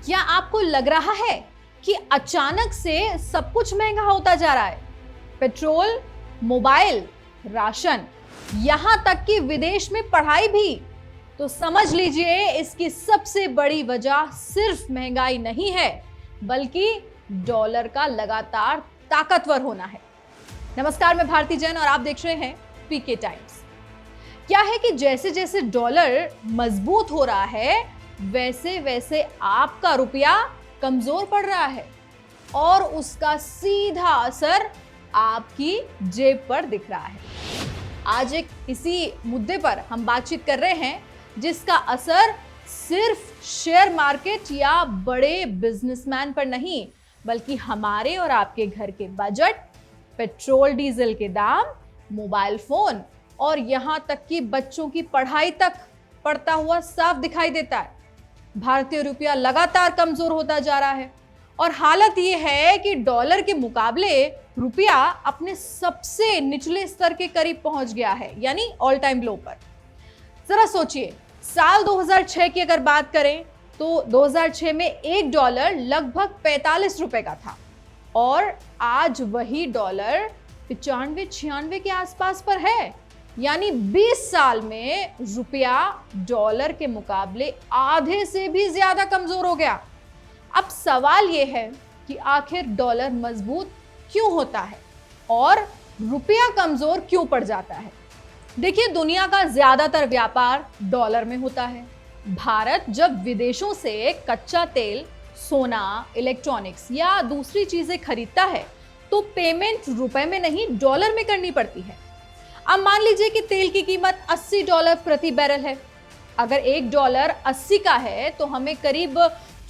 क्या आपको लग रहा है कि अचानक से सब कुछ महंगा होता जा रहा है? पेट्रोल, मोबाइल, राशन, यहां तक कि विदेश में पढ़ाई भी। तो समझ लीजिए इसकी सबसे बड़ी वजह सिर्फ महंगाई नहीं है, बल्कि डॉलर का लगातार ताकतवर होना है। नमस्कार, मैं भारती जैन और आप देख रहे हैं पीके टाइम्स। क्या है कि जैसे जैसे डॉलर मजबूत हो रहा है, वैसे वैसे आपका रुपया कमजोर पड़ रहा है और उसका सीधा असर आपकी जेब पर दिख रहा है। आज एक इसी मुद्दे पर हम बातचीत कर रहे हैं जिसका असर सिर्फ शेयर मार्केट या बड़े बिजनेसमैन पर नहीं, बल्कि हमारे और आपके घर के बजट, पेट्रोल डीजल के दाम, मोबाइल फोन और यहां तक कि बच्चों की पढ़ाई तक पड़ता हुआ साफ दिखाई देता है। भारतीय रुपया लगातार कमजोर होता जा रहा है और हालत यह है कि डॉलर के मुकाबले रुपया अपने सबसे निचले स्तर के करीब पहुंच गया है, यानी ऑल टाइम लो पर। जरा सोचिए, साल 2006 की अगर बात करें तो 2006 में $1 लगभग 45 रुपए का था और आज वही डॉलर 95-96 के आसपास पर है। यानी 20 साल में रुपया डॉलर के मुकाबले आधे से भी ज्यादा कमजोर हो गया। अब सवाल यह है कि आखिर डॉलर मजबूत क्यों होता है और रुपया कमजोर क्यों पड़ जाता है? देखिए, दुनिया का ज्यादातर व्यापार डॉलर में होता है। भारत जब विदेशों से कच्चा तेल, सोना, इलेक्ट्रॉनिक्स या दूसरी चीजें खरीदता है तो पेमेंट रुपए में नहीं डॉलर में करनी पड़ती है। अब मान लीजिए कि तेल की कीमत $80 प्रति बैरल है। अगर $1 80 का है तो हमें करीब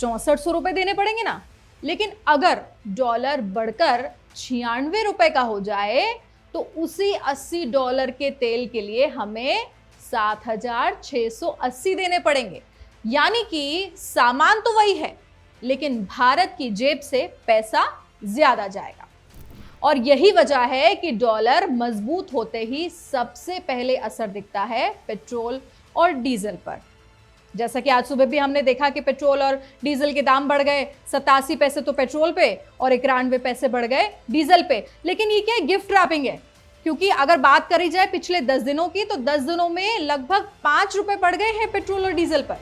6400 रुपए देने पड़ेंगे ना। लेकिन अगर डॉलर बढ़कर 96 रुपए का हो जाए तो उसी $80 के तेल के लिए हमें 7680 देने पड़ेंगे। यानी कि सामान तो वही है, लेकिन भारत की जेब से पैसा ज्यादा जाएगा। और यही वजह है कि डॉलर मजबूत होते ही सबसे पहले असर दिखता है पेट्रोल और डीजल पर। जैसा कि आज सुबह भी हमने देखा कि पेट्रोल और डीजल के दाम बढ़ गए। 87 पैसे तो पेट्रोल पे और 91 पैसे बढ़ गए डीजल पे। लेकिन ये क्या गिफ्ट रैपिंग है, क्योंकि अगर बात करी जाए पिछले 10 दिनों की तो 10 दिनों में लगभग 5 रुपए बढ़ गए हैं पेट्रोल और डीजल पर।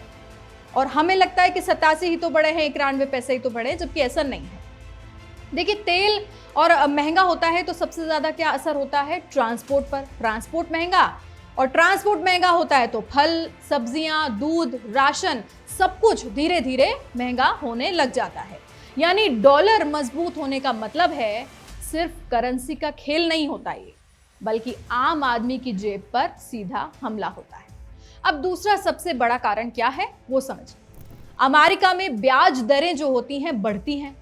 और हमें लगता है कि 87 ही तो बढ़े हैं, 91 पैसे ही तो बढ़े, जबकि ऐसा नहीं है। देखिए, तेल और महंगा होता है तो सबसे ज्यादा क्या असर होता है? ट्रांसपोर्ट पर। ट्रांसपोर्ट महंगा और ट्रांसपोर्ट महंगा होता है तो फल, सब्जियां, दूध, राशन सब कुछ धीरे धीरे महंगा होने लग जाता है। यानी डॉलर मजबूत होने का मतलब है सिर्फ करेंसी का खेल नहीं होता ये, बल्कि आम आदमी की जेब पर सीधा हमला होता है। अब दूसरा सबसे बड़ा कारण क्या है वो समझिए। अमेरिका में ब्याज दरें जो होती हैं बढ़ती हैं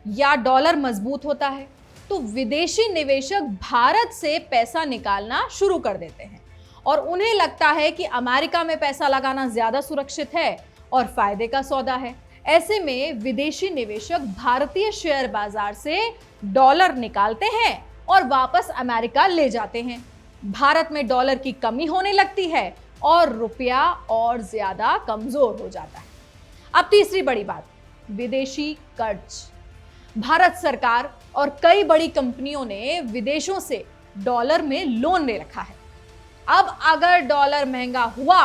या डॉलर मजबूत होता है तो विदेशी निवेशक भारत से पैसा निकालना शुरू कर देते हैं और उन्हें लगता है कि अमेरिका में पैसा लगाना ज्यादा सुरक्षित है और फायदे का सौदा है। ऐसे में विदेशी निवेशक भारतीय शेयर बाजार से डॉलर निकालते हैं और वापस अमेरिका ले जाते हैं। भारत में डॉलर की कमी होने लगती है और रुपया और ज्यादा कमजोर हो जाता है। अब तीसरी बड़ी बात, विदेशी कर्ज। भारत सरकार और कई बड़ी कंपनियों ने विदेशों से डॉलर में लोन ले रखा है। अब अगर डॉलर महंगा हुआ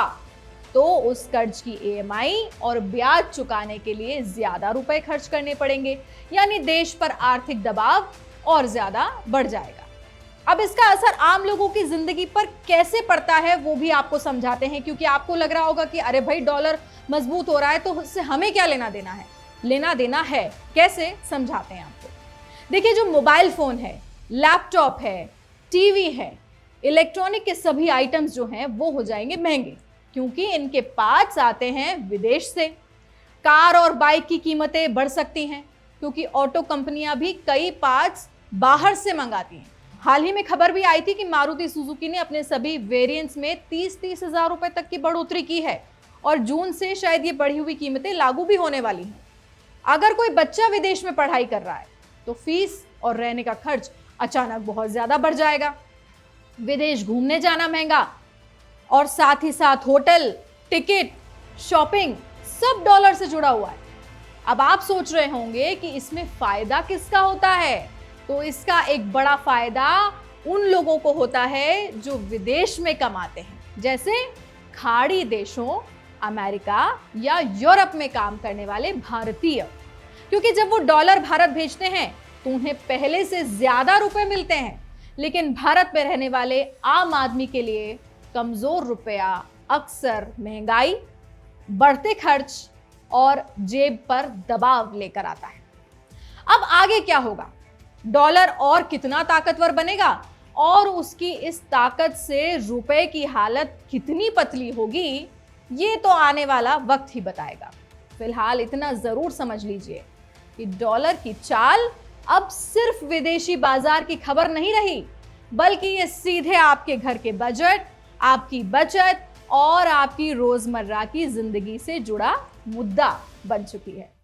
तो उस कर्ज की EMI और ब्याज चुकाने के लिए ज्यादा रुपए खर्च करने पड़ेंगे, यानी देश पर आर्थिक दबाव और ज्यादा बढ़ जाएगा। अब इसका असर आम लोगों की जिंदगी पर कैसे पड़ता है वो भी आपको समझाते हैं, क्योंकि आपको लग रहा होगा कि अरे भाई, डॉलर मजबूत हो रहा है तो उससे हमें क्या लेना देना है। लेना देना है, कैसे समझाते हैं आपको। देखिए, जो मोबाइल फोन है, लैपटॉप है, टीवी है, इलेक्ट्रॉनिक के सभी आइटम्स जो हैं वो हो जाएंगे महंगे, क्योंकि इनके पार्ट्स आते हैं विदेश से। कार और बाइक की कीमतें बढ़ सकती हैं क्योंकि ऑटो कंपनियां भी कई पार्ट्स बाहर से मंगाती हैं। हाल ही में खबर भी आई थी कि मारुति सुजुकी ने अपने सभी वेरिएंट्स में 30-30 हजार रुपए तक की बढ़ोतरी की है और जून से शायद ये बढ़ी हुई कीमतें लागू भी होने वाली हैं। अगर कोई बच्चा विदेश में पढ़ाई कर रहा है तो फीस और रहने का खर्च अचानक बहुत ज्यादा बढ़ जाएगा। विदेश घूमने जाना महंगा और साथ ही साथ होटल, टिकट, शॉपिंग सब डॉलर से जुड़ा हुआ है। अब आप सोच रहे होंगे कि इसमें फायदा किसका होता है? तो इसका एक बड़ा फायदा उन लोगों को होता है जो विदेश में कमाते हैं, जैसे खाड़ी देशों, अमेरिका या यूरोप में काम करने वाले भारतीय। क्योंकि जब वो डॉलर भारत भेजते हैं तो उन्हें पहले से ज्यादा रुपए मिलते हैं, लेकिन भारत में रहने वाले आम आदमी के लिए कमजोर रुपया अक्सर महंगाई, बढ़ते खर्च और जेब पर दबाव लेकर आता है। अब आगे क्या होगा? डॉलर और कितना ताकतवर बनेगा और उसकी इस ताकत से रुपए की हालत कितनी पतली होगी, ये तो आने वाला वक्त ही बताएगा। फिलहाल इतना जरूर समझ लीजिए कि डॉलर की चाल अब सिर्फ विदेशी बाजार की खबर नहीं रही, बल्कि ये सीधे आपके घर के बजट, आपकी बचत और आपकी रोजमर्रा की जिंदगी से जुड़ा मुद्दा बन चुकी है।